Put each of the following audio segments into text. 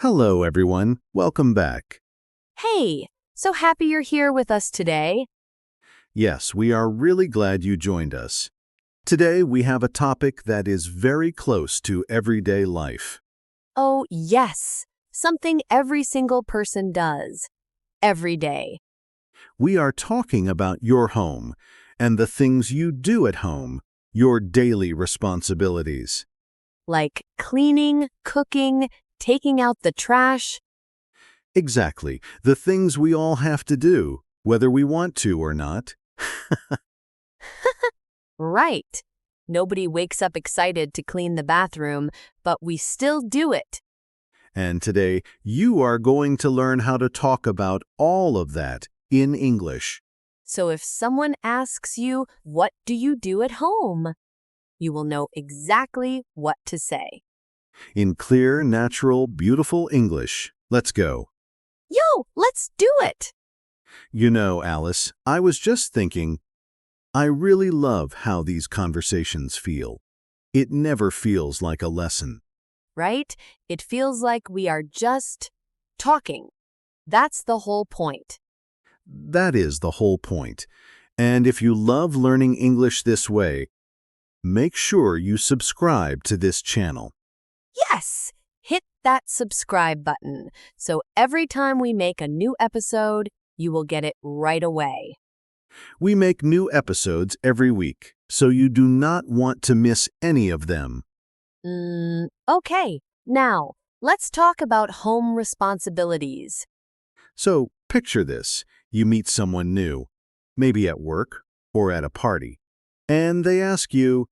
Hello, everyone. Welcome back. Hey, so happy you're here with us today. Yes, we are really glad you joined us. Today, we have a topic that is very close to everyday life. Oh, yes, something every single person does. Every day. We are talking about your home and the things you do at home, your daily responsibilities. Like cleaning, cooking, taking out the trash. Exactly, the things we all have to do, whether we want to or not. Right. Nobody wakes up excited to clean the bathroom, but we still do it. And today, you are going to learn how to talk about all of that in English. So if someone asks you, what do you do at home? You will know exactly what to say. In clear, natural, beautiful English. Let's go. Yo, let's do it! You know, Alice, I was just thinking, I really love how these conversations feel. It never feels like a lesson. Right? It feels like we are just talking. That's the whole point. That is the whole point. And if you love learning English this way, make sure you subscribe to this channel. Yes! Hit that subscribe button so every time we make a new episode, you will get it right away. We make new episodes every week, so you do not want to miss any of them. Okay. Now, let's talk about home responsibilities. So, picture this. You meet someone new, maybe at work or at a party, and they ask you,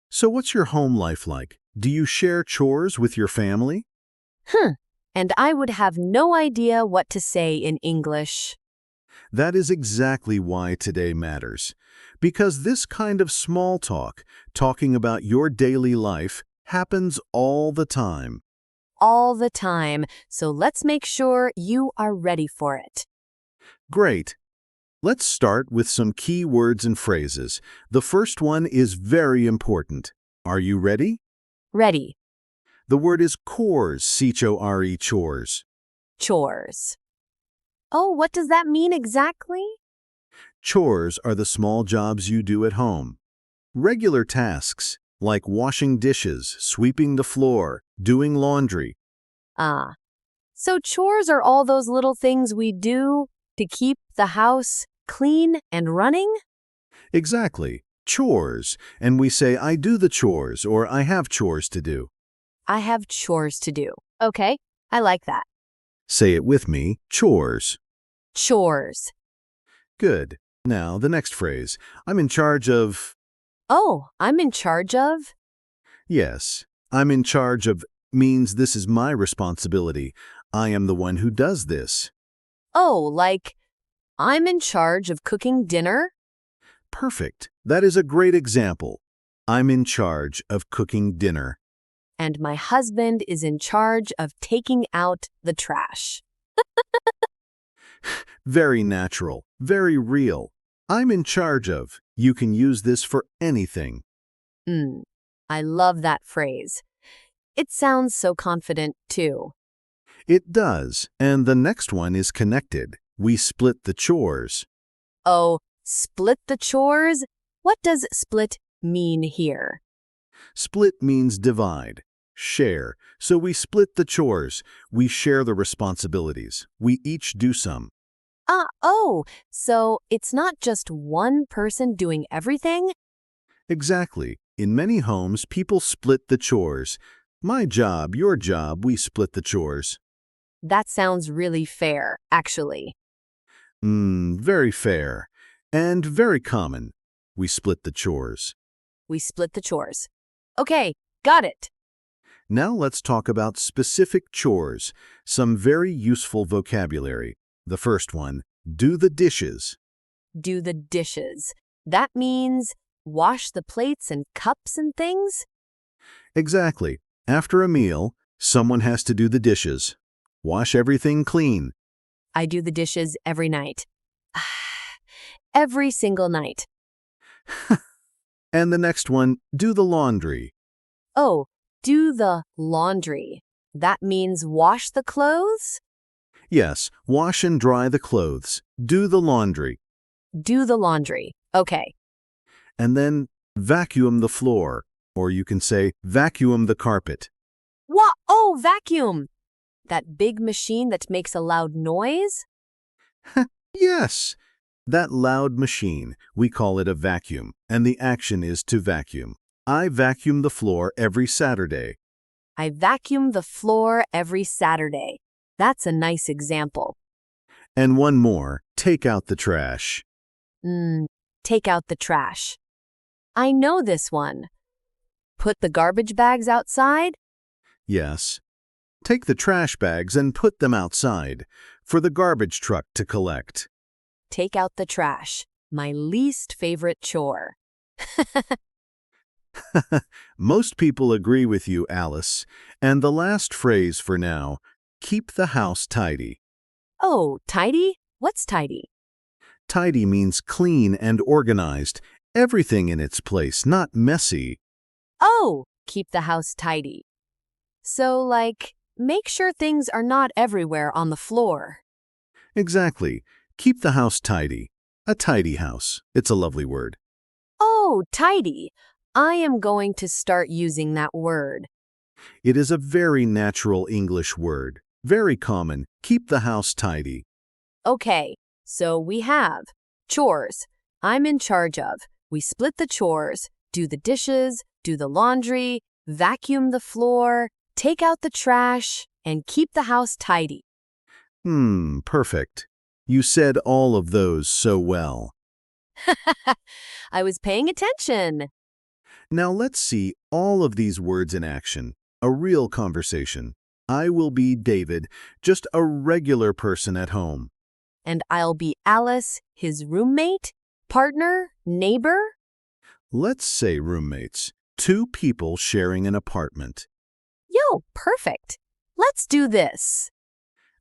"So what's your home life like? Do you share chores with your family?" And I would have no idea what to say in English. That is exactly why today matters. Because this kind of small talk, talking about your daily life, happens all the time. All the time, so let's make sure you are ready for it. Great. Let's start with some key words and phrases. The first one is very important. Are you ready? Ready. The word is chores, C-H-O-R-E, chores. Chores. Oh, what does that mean exactly? Chores are the small jobs you do at home. Regular tasks, like washing dishes, sweeping the floor, doing laundry. Ah. So chores are all those little things we do to keep the house clean and running? Exactly. Chores. And we say, I do the chores, or I have chores to do. I have chores to do. Okay, I like that. Say it with me, chores. Chores. Good. Now, the next phrase. I'm in charge of... Oh, I'm in charge of? Yes, I'm in charge of means this is my responsibility. I am the one who does this. Oh, like I'm in charge of cooking dinner? Perfect. That is a great example. I'm in charge of cooking dinner. And my husband is in charge of taking out the trash. Very natural, very real. I'm in charge of. You can use this for anything. I love that phrase. It sounds so confident, too. It does, and the next one is connected. We split the chores. Oh, split the chores? What does split mean here? Split means divide, share. So we split the chores. We share the responsibilities. We each do some. So it's not just one person doing everything? Exactly. In many homes, people split the chores. My job, your job, we split the chores. That sounds really fair, actually. Very fair. And very common. We split the chores. We split the chores. Okay, got it. Now let's talk about specific chores, some very useful vocabulary. The first one, do the dishes. Do the dishes. That means wash the plates and cups and things? Exactly. After a meal, someone has to do the dishes. Wash everything clean. I do the dishes every night. Every single night. And the next one, do the laundry. Oh, do the laundry. that means wash the clothes? Yes, wash and dry the clothes. Do the laundry. Do the laundry. Okay. And then vacuum the floor. Or you can say vacuum the carpet. What? Oh, vacuum! That big machine that makes a loud noise? Yes, that loud machine. We call it a vacuum, and the action is to vacuum. I vacuum the floor every Saturday. I vacuum the floor every Saturday. That's a nice example. And one more, take out the trash. Take out the trash. I know this one. Put the garbage bags outside? Yes. Take the trash bags and put them outside for the garbage truck to collect. Take out the trash. My least favorite chore. Most people agree with you, Alice. And the last phrase for now, keep the house tidy. Oh, tidy? What's tidy? Tidy means clean and organized, everything in its place, not messy. Oh, keep the house tidy. So, like, make sure things are not everywhere on the floor. Exactly. Keep the house tidy. A tidy house. It's a lovely word. Oh, tidy. I am going to start using that word. It is a very natural English word. Very common. Keep the house tidy. Okay, so we have chores. I'm in charge of. We split the chores, do the dishes, do the laundry, vacuum the floor, take out the trash, and keep the house tidy. Perfect. You said all of those so well. I was paying attention. Now let's see all of these words in action. A real conversation. I will be David, just a regular person at home. And I'll be Alice, his roommate, partner, neighbor. Let's say roommates. Two people sharing an apartment. Yo, perfect. Let's do this.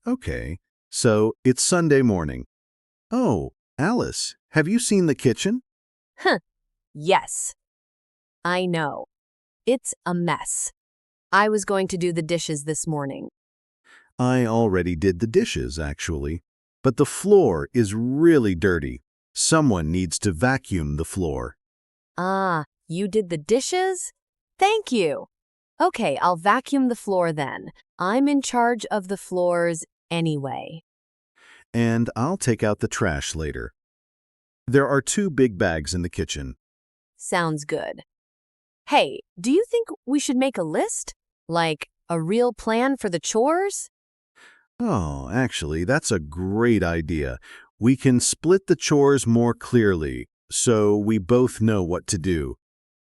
Okay, so it's Sunday morning. Oh, Alice, have you seen the kitchen? Yes. I know. It's a mess. I was going to do the dishes this morning. I already did the dishes, actually. But the floor is really dirty. Someone needs to vacuum the floor. Ah, you did the dishes? Thank you. Okay, I'll vacuum the floor then. I'm in charge of the floors anyway. And I'll take out the trash later. There are two big bags in the kitchen. Sounds good. Hey, do you think we should make a list? Like a real plan for the chores? Oh, actually, that's a great idea. We can split the chores more clearly, so we both know what to do.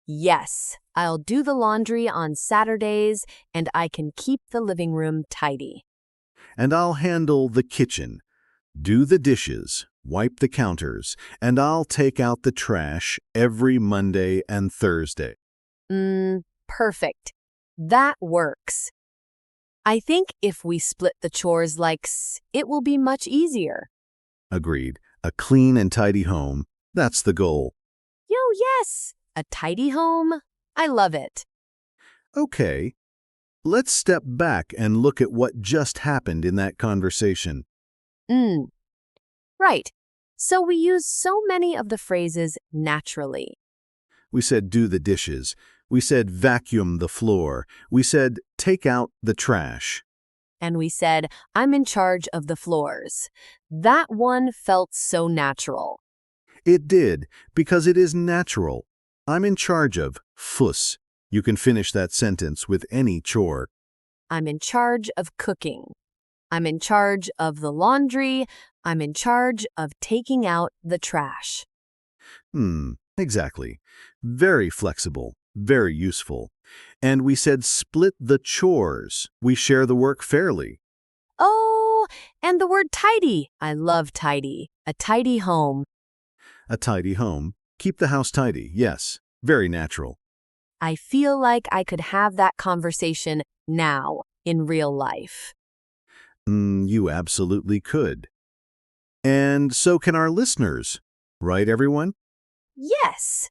Yes, I'll do the laundry on Saturdays and I can keep the living room tidy. And I'll handle the kitchen, do the dishes, wipe the counters, and I'll take out the trash every Monday and Thursday. Perfect. That works. I think if we split the chores it will be much easier. Agreed. A clean and tidy home, that's the goal. Yo, yes! A tidy home? I love it. Okay, let's step back and look at what just happened in that conversation. Right. So we use so many of the phrases naturally. We said do the dishes. We said vacuum the floor. We said take out the trash. And we said, I'm in charge of the floors. That one felt so natural. It did, because it is natural. I'm in charge of fuss. You can finish that sentence with any chore. I'm in charge of cooking. I'm in charge of the laundry. I'm in charge of taking out the trash. Exactly. Very flexible, very useful. And we said split the chores. We share the work fairly. Oh, and the word tidy. I love tidy. A tidy home. A tidy home. Keep the house tidy, yes. Very natural. I feel like I could have that conversation now in real life. You absolutely could. And so can our listeners. Right, everyone? Yes.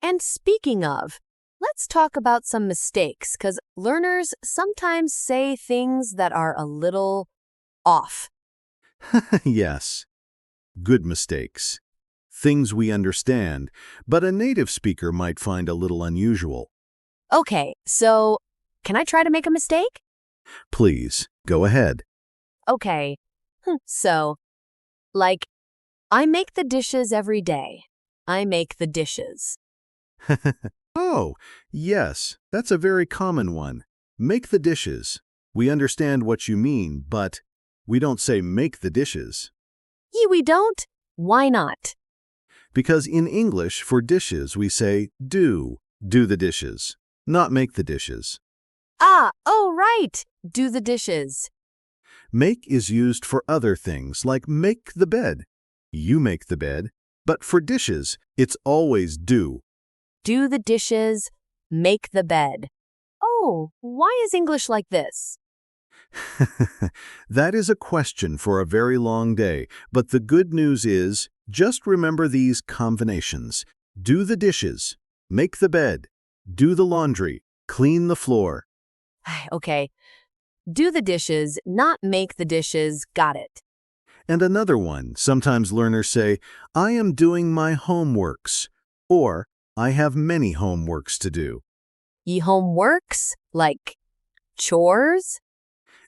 And speaking of, Let's talk about some mistakes, because learners sometimes say things that are a little off. Yes, good mistakes. Things we understand, but a native speaker might find a little unusual. Okay, so can I try to make a mistake? Please, go ahead. Okay, so, like, I make the dishes every day. I make the dishes. Oh, yes, that's a very common one. Make the dishes. We understand what you mean, but we don't say make the dishes. We don't? Why not? Because in English, for dishes, we say do the dishes, not make the dishes. Oh, right. Do the dishes. Make is used for other things, like make the bed. You make the bed, but for dishes, it's always do. Do the dishes. Make the bed. Oh, why is English like this? That is a question for a very long day, but the good news is, just remember these combinations. Do the dishes, make the bed, do the laundry, clean the floor. Okay. Do the dishes, not make the dishes. Got it. And another one, sometimes learners say, I am doing my homeworks, or I have many homeworks to do. Ye homeworks? Like chores?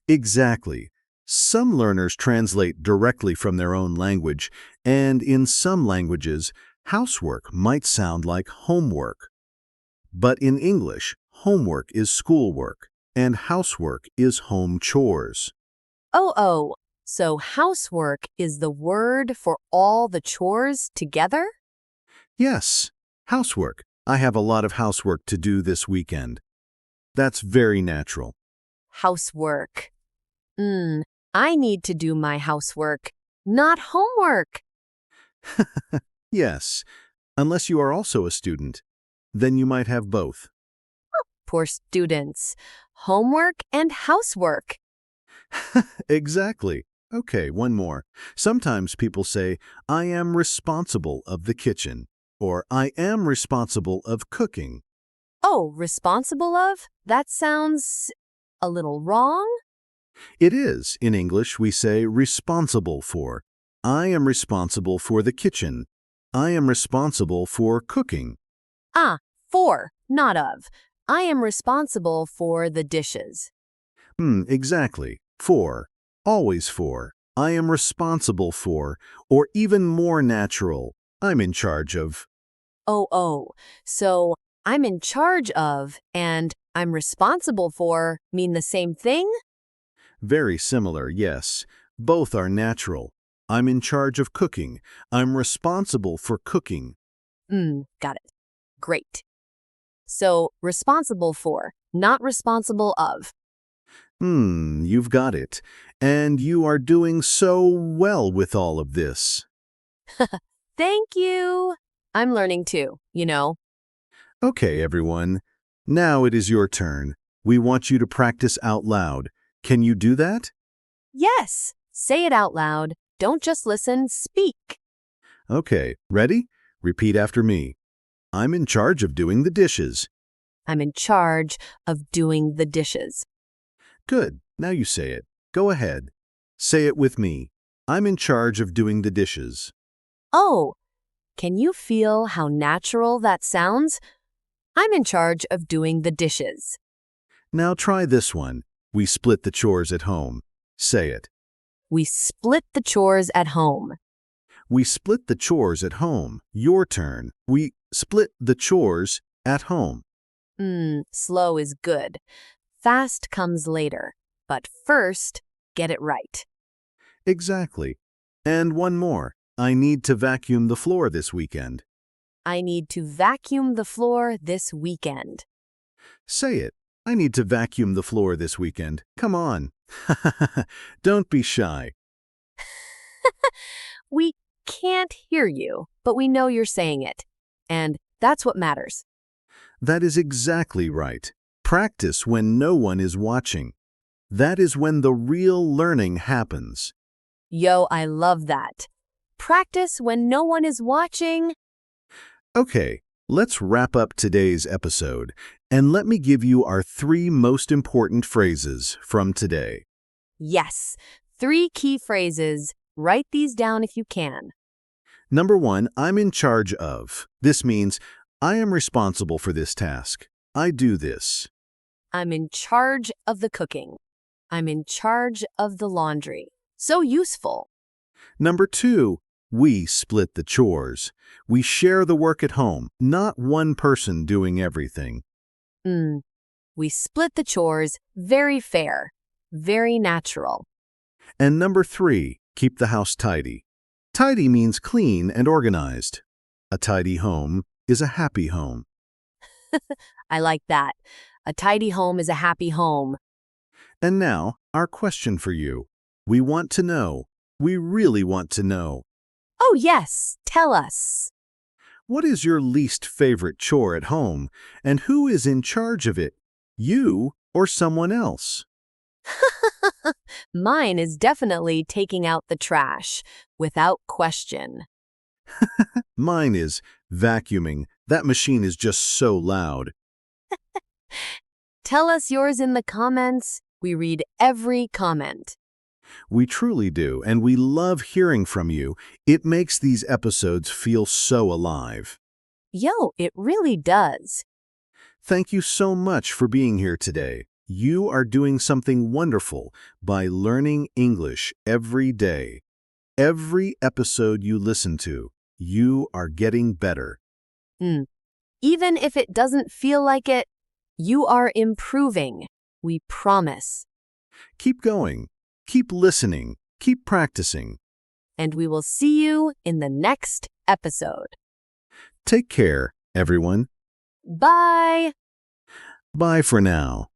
Exactly. Some learners translate directly from their own language, and in some languages, housework might sound like homework. But in English, homework is schoolwork, and housework is home chores. Oh. So housework is the word for all the chores together? Yes, housework. I have a lot of housework to do this weekend. That's very natural. Housework. I need to do my housework, not homework. Yes, unless you are also a student. Then you might have both. Poor students. Homework and housework. Exactly. Okay, one more. Sometimes people say, I am responsible of the kitchen, or I am responsible of cooking. Oh, responsible of? That sounds a little wrong. It is, in English, we say responsible for. I am responsible for the kitchen. I am responsible for cooking. For, not of. I am responsible for the dishes. Exactly. For. Always for. I am responsible for. Or even more natural, I'm in charge of. Oh. So I'm in charge of and I'm responsible for mean the same thing? Very similar, yes. Both are natural. I'm in charge of cooking. I'm responsible for cooking. Got it. Great. So responsible for, not responsible of. You've got it. And you are doing so well with all of this. Thank you. I'm learning too, you know. Okay, everyone. Now it is your turn. We want you to practice out loud. Can you do that? Yes. Say it out loud. Don't just listen, speak. Okay, ready? Repeat after me. I'm in charge of doing the dishes. I'm in charge of doing the dishes. Good. Now you say it. Go ahead. Say it with me. I'm in charge of doing the dishes. Oh, can you feel how natural that sounds? I'm in charge of doing the dishes. Now try this one. We split the chores at home. Say it. We split the chores at home. We split the chores at home. Your turn. We split the chores at home. Slow is good. Fast comes later. But first, get it right. Exactly. And one more. I need to vacuum the floor this weekend. I need to vacuum the floor this weekend. Say it. I need to vacuum the floor this weekend. Come on. Don't be shy. We can't hear you, but we know you're saying it. And that's what matters. That is exactly right. Practice when no one is watching. That is when the real learning happens. Yo, I love that. Practice when no one is watching. Okay, Let's wrap up today's episode, and let me give you our 3 most important phrases from today. Yes, 3 key phrases. Write these down if you can. Number 1, I'm in charge of. This means, I am responsible for this task. I do this. I'm in charge of the cooking. I'm in charge of the laundry. So useful. Number 2, we split the chores. We share the work at home, not one person doing everything. We split the chores. Very fair. Very natural. And number 3, keep the house tidy. Tidy means clean and organized. A tidy home is a happy home. I like that. A tidy home is a happy home. And now, our question for you. We want to know. We really want to know. Oh, yes. Tell us. What is your least favorite chore at home, and who is in charge of it? You or someone else? Mine is definitely taking out the trash, without question. Mine is vacuuming. That machine is just so loud. Tell us yours in the comments. We read every comment. We truly do, and we love hearing from you. It makes these episodes feel so alive. Yo, it really does. Thank you so much for being here today. You are doing something wonderful by learning English every day. Every episode you listen to, you are getting better. Even if it doesn't feel like it, you are improving. We promise. Keep going. Keep listening. Keep practicing. And we will see you in the next episode. Take care, everyone. Bye. Bye for now.